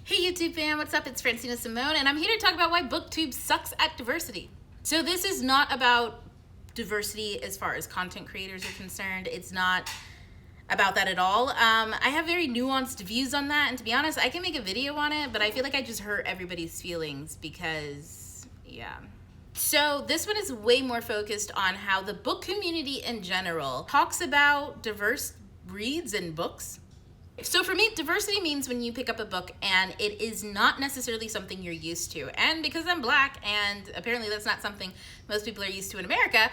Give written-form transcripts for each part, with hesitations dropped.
Hey YouTube fam, what's up? It's Francina Simone, and I'm here to talk about why Booktube sucks at diversity. So this is not about diversity as far as content creators are concerned. It's not about that at all. I have very nuanced views on that, and to be honest, I can make a video on it, but I feel like I just hurt everybody's feelings because, yeah. So this one is way more focused on how the book community in general talks about diverse reads and books. So for me, diversity means when you pick up a book and it is not necessarily something you're used to. And because I'm Black, and apparently that's not something most people are used to in America,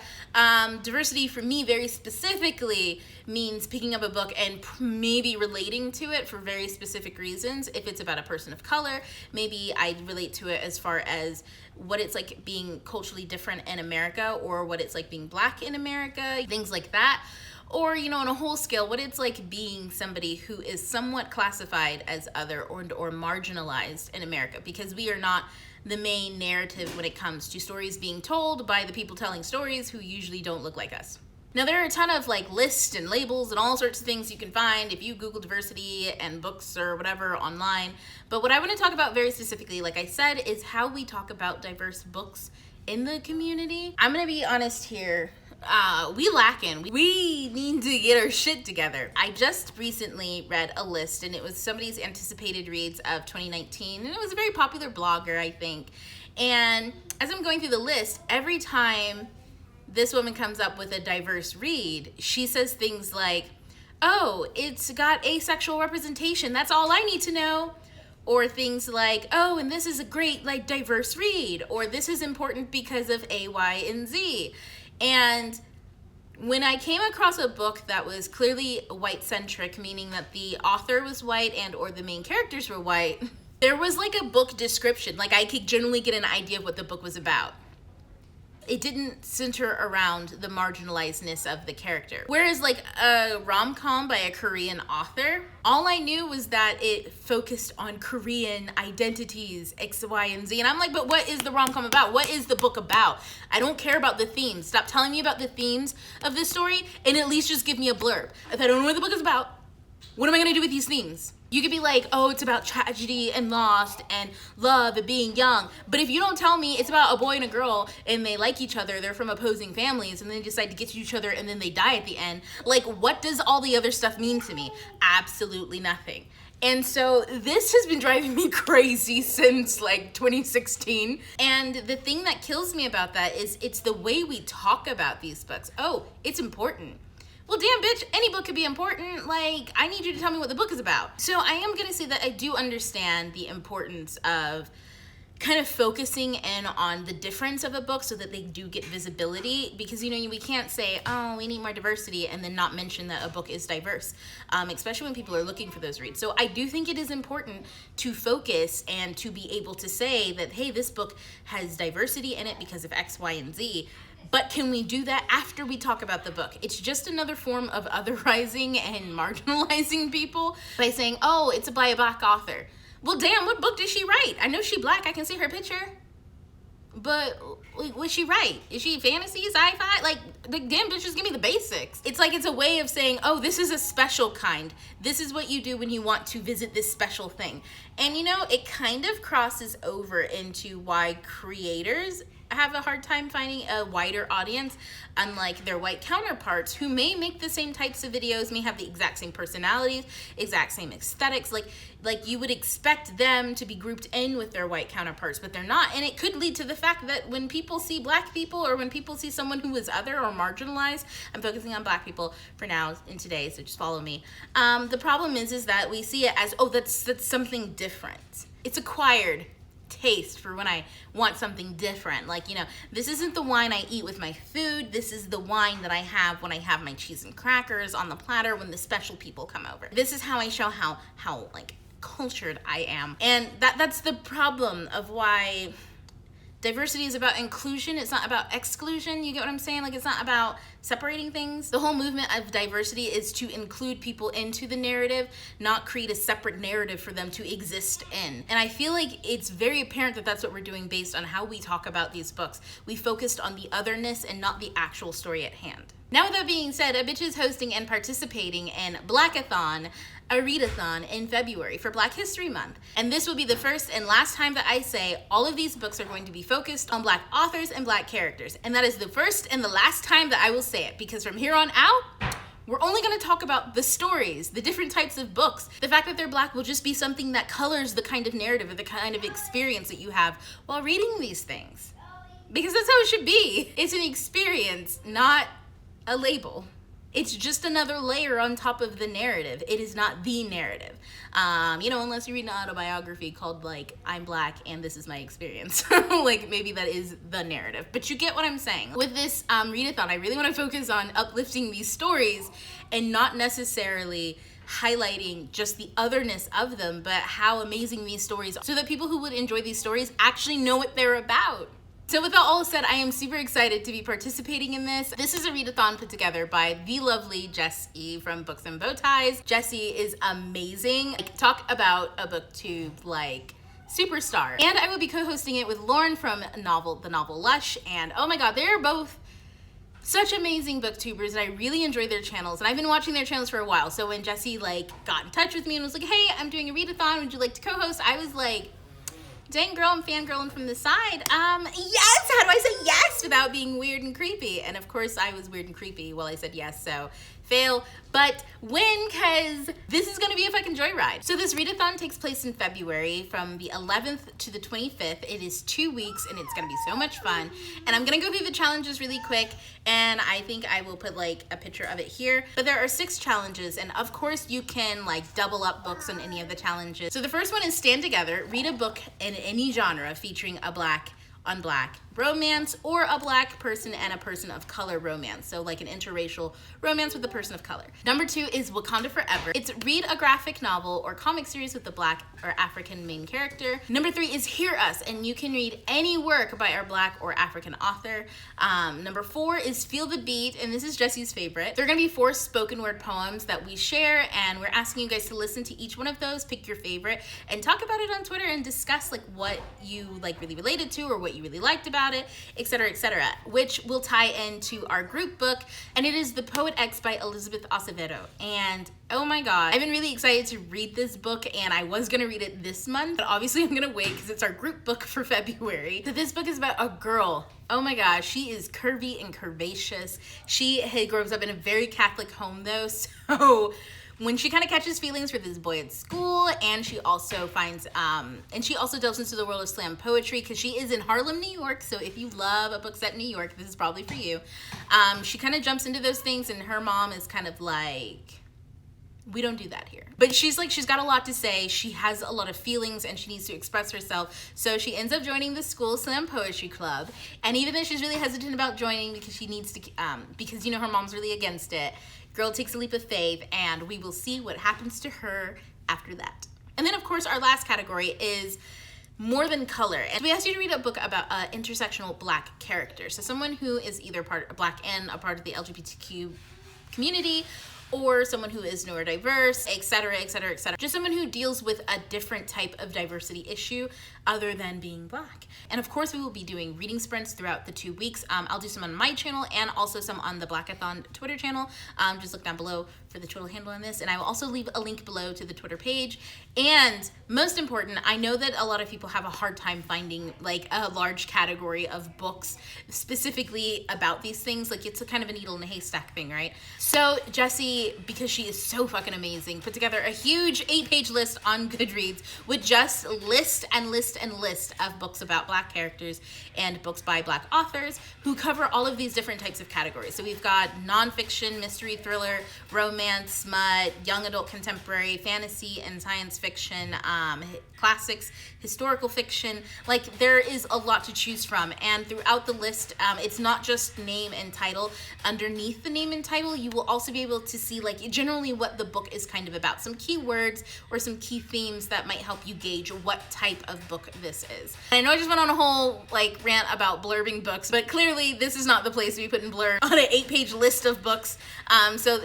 diversity for me very specifically means picking up a book and maybe relating to it for very specific reasons. If it's about a person of color, maybe I relate to it as far as what it's like being culturally different in America, or what it's like being Black in America, things like that. Or, you know, on a whole scale, what it's like being somebody who is somewhat classified as other or marginalized in America, because we are not the main narrative when it comes to stories being told by the people telling stories who usually don't look like us. Now, there are a ton of like lists and labels and all sorts of things you can find if you Google diversity and books or whatever online. But what I want to talk about very specifically, like I said, is how we talk about diverse books in the community. I'm going to be honest here. We lacking. We need to get our shit together. I just recently read a list, and it was somebody's anticipated reads of 2019, and it was a very popular blogger, I think. And as I'm going through the list, every time this woman comes up with a diverse read, she says things like, oh, it's got asexual representation, that's all I need to know. Or things like, oh, and this is a great like diverse read, or this is important because of A, Y, and Z. And when I came across a book that was clearly white-centric, meaning that the author was white and or the main characters were white, there was like a book description. Like I could generally get an idea of what the book was about. It didn't center around the marginalizedness of the character. Whereas like a rom-com by a Korean author, all I knew was that it focused on Korean identities, X, Y, and Z. And I'm like, but what is the rom-com about? What is the book about? I don't care about the themes. Stop telling me about the themes of this story and at least just give me a blurb. If I don't know what the book is about, what am I gonna do with these themes? You could be like, oh, it's about tragedy and loss and love and being young. But if you don't tell me it's about a boy and a girl and they like each other, they're from opposing families, and then they decide to get to each other and then they die at the end, like what does all the other stuff mean to me? Absolutely nothing. And so this has been driving me crazy since like 2016. And the thing that kills me about that is it's the way we talk about these books. Oh, it's important. Well, damn, bitch, any book could be important. Like, I need you to tell me what the book is about. So I am going to say that I do understand the importance of kind of focusing in on the difference of a book so that they do get visibility, because, you know, we can't say, oh, we need more diversity and then not mention that a book is diverse, especially when people are looking for those reads. So I do think it is important to focus and to be able to say that, hey, this book has diversity in it because of X, Y, and Z. But can we do that after we talk about the book? It's just another form of otherizing and marginalizing people by saying, oh, it's by a Black author. Well, damn, what book did she write? I know she Black, I can see her picture. But what's she write? Is she fantasy, sci-fi? Like, damn, bitch, just give me the basics. It's like it's a way of saying, oh, this is a special kind. This is what you do when you want to visit this special thing. And, you know, it kind of crosses over into why creators have a hard time finding a wider audience, unlike their white counterparts who may make the same types of videos, may have the exact same personalities, exact same aesthetics. Like you would expect them to be grouped in with their white counterparts, but they're not. And it could lead to the fact that when people see Black people, or when people see someone who is other or marginalized, I'm focusing on Black people for now and today, so just follow me. The problem is that we see it as, oh, that's something different. It's acquired taste for when I want something different. Like, you know, this isn't the wine I eat with my food. This is the wine that I have when I have my cheese and crackers on the platter when the special people come over. This is how I show how like cultured I am. And that's the problem of why diversity is about inclusion. It's not about exclusion. You get what I'm saying? Like, it's not about separating things. The whole movement of diversity is to include people into the narrative, not create a separate narrative for them to exist in. And I feel like it's very apparent that that's what we're doing based on how we talk about these books. We focused on the otherness and not the actual story at hand. Now, with that being said, a bitch is hosting and participating in Blackathon, a readathon in February for Black History Month. And this will be the first and last time that I say all of these books are going to be focused on Black authors and Black characters. And that is the first and the last time that I will say it, because from here on out, we're only going to talk about the stories, the different types of books. The fact that they're Black will just be something that colors the kind of narrative or the kind of experience that you have while reading these things. Because that's how it should be. It's an experience, not a label. It's just another layer on top of the narrative. It is not the narrative. Unless you read an autobiography called like, I'm Black and this is my experience. Like maybe that is the narrative, but you get what I'm saying. With this readathon, I really want to focus on uplifting these stories and not necessarily highlighting just the otherness of them, but how amazing these stories are, so that people who would enjoy these stories actually know what they're about. So with that all said, I am super excited to be participating in this. This is a readathon put together by the lovely Jessie from Books and Bow Ties. Jessie is amazing. Talk about a booktube like superstar. And I will be co-hosting it with Lauren from the novel Lush. And oh my God, they're both such amazing booktubers, and I really enjoy their channels. And I've been watching their channels for a while. So when Jessie got in touch with me and was like, hey, I'm doing a readathon, would you like to co-host? I was like, dang girl, I'm fangirling from the side. Yes, how do I say yes without being weird and creepy? And of course I was weird and creepy while I said yes, so fail, but win, cause this is gonna be a fucking joyride. So this readathon takes place in February from the 11th to the 25th. It is 2 weeks and it's gonna be so much fun. And I'm gonna go through the challenges really quick, and I think I will put like a picture of it here. But there are 6 challenges, and of course you can like double up books on any of the challenges. So the first one is stand together, read a book in any genre featuring a Black on Black romance or a Black person and a person of color romance. So like an interracial romance with a person of color. Number 2 is Wakanda Forever. It's read a graphic novel or comic series with a Black or African main character. Number 3 is Hear Us, and you can read any work by our Black or African author. Number 4 is Feel the Beat, and this is Jessie's favorite. There are gonna be 4 spoken word poems that we share, and we're asking you guys to listen to each one of those, pick your favorite, and talk about it on Twitter and discuss like what you like really related to or what you really liked about it, etc., which will tie into our group book, and it is The Poet X by Elizabeth Acevedo. And oh my God, I've been really excited to read this book, and I was gonna read it this month, but obviously I'm gonna wait because it's our group book for February. So this book is about a girl. Oh my gosh, she is curvy and curvaceous. She grows up in a very Catholic home though, so when she kind of catches feelings for this boy at school, and she also finds, and she also delves into the world of slam poetry because she is in Harlem, New York. So if you love a book set in New York, this is probably for you. She kind of jumps into those things, and her mom is kind of like, we don't do that here. But she's got a lot to say. She has a lot of feelings and she needs to express herself. So she ends up joining the school slam poetry club. And even though she's really hesitant about joining because she needs to, because her mom's really against it, girl takes a leap of faith, and we will see what happens to her after that. And then of course our last category is More Than Color. And we asked you to read a book about intersectional Black characters. So someone who is either Black and a part of the LGBTQ community, or someone who is neurodiverse, etc., etc., etc. Just someone who deals with a different type of diversity issue other than being Black. And of course, we will be doing reading sprints throughout the 2 weeks. I'll do some on my channel and also some on the Blackathon Twitter channel. Just look down below for the Twitter handle on this, and I will also leave a link below to the Twitter page. And most important, I know that a lot of people have a hard time finding like a large category of books specifically about these things. Like it's a kind of a needle in a haystack thing, right? So Jessie, because she is so fucking amazing, put together a huge 8-page list on Goodreads with just list of books about Black characters and books by Black authors who cover all of these different types of categories. So we've got nonfiction, mystery, thriller, romance, smut, young adult contemporary, fantasy, and science fiction, classics, historical fiction. Like there is a lot to choose from, and throughout the list, it's not just name and title. Underneath the name and title, you will also be able to see like generally what the book is kind of about, some keywords or some key themes that might help you gauge what type of book this is. And I know I just went on a whole like rant about blurbing books, but clearly this is not the place to be putting blurb on an 8-page list of books. So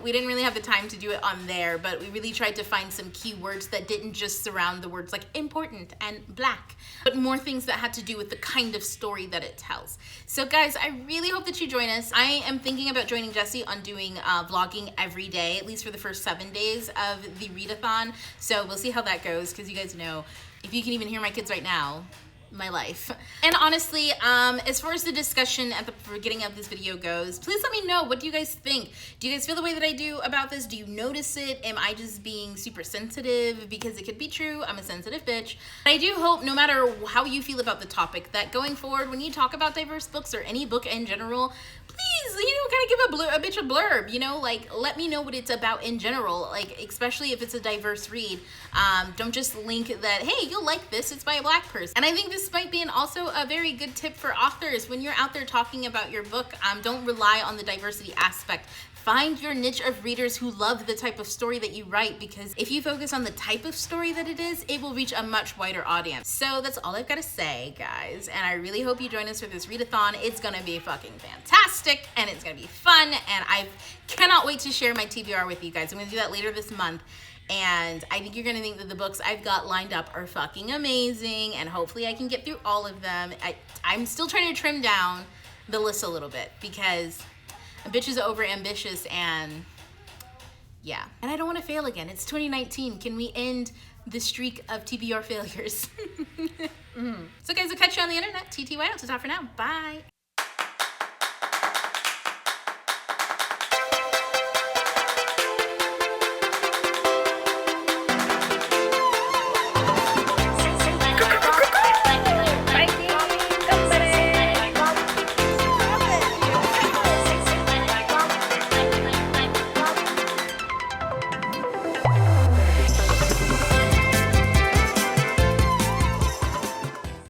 we didn't really have the time to do it on there, but we really tried to find some keywords that didn't just surround the words like important and black, but more things that had to do with the kind of story that it tells. So guys, I really hope that you join us. I am thinking about joining Jessie on doing vlogging every day, at least for the first 7 days of the Readathon. So we'll see how that goes, because you guys know, if you can even hear my kids right now, my life. And honestly, as far as the discussion at the beginning of this video goes, please let me know, what do you guys think? Do you guys feel the way that I do about this? Do you notice it? Am I just being super sensitive? Because it could be true, I'm a sensitive bitch. But I do hope, no matter how you feel about the topic, that going forward, when you talk about diverse books or any book in general, please, you know, kind of give a bitch a blurb, you know, like, let me know what it's about in general, like, especially if it's a diverse read. Don't just link that, hey, you'll like this, it's by a black person. And I think this might be also a very good tip for authors. When you're out there talking about your book, don't rely on the diversity aspect. Find your niche of readers who love the type of story that you write, because if you focus on the type of story that it is, it will reach a much wider audience. So that's all I've got to say, guys. And I really hope you join us for this readathon. It's gonna be fucking fantastic, and it's gonna be fun, and I cannot wait to share my TBR with you guys. I'm gonna do that later this month. And I think you're gonna think that the books I've got lined up are fucking amazing, and hopefully I can get through all of them. I'm still trying to trim down the list a little bit, because a bitch is over ambitious, and yeah. And I don't want to fail again. It's 2019. Can we end the streak of TBR failures? So guys, I'll catch you on the internet. TTY out to talk for now. Bye.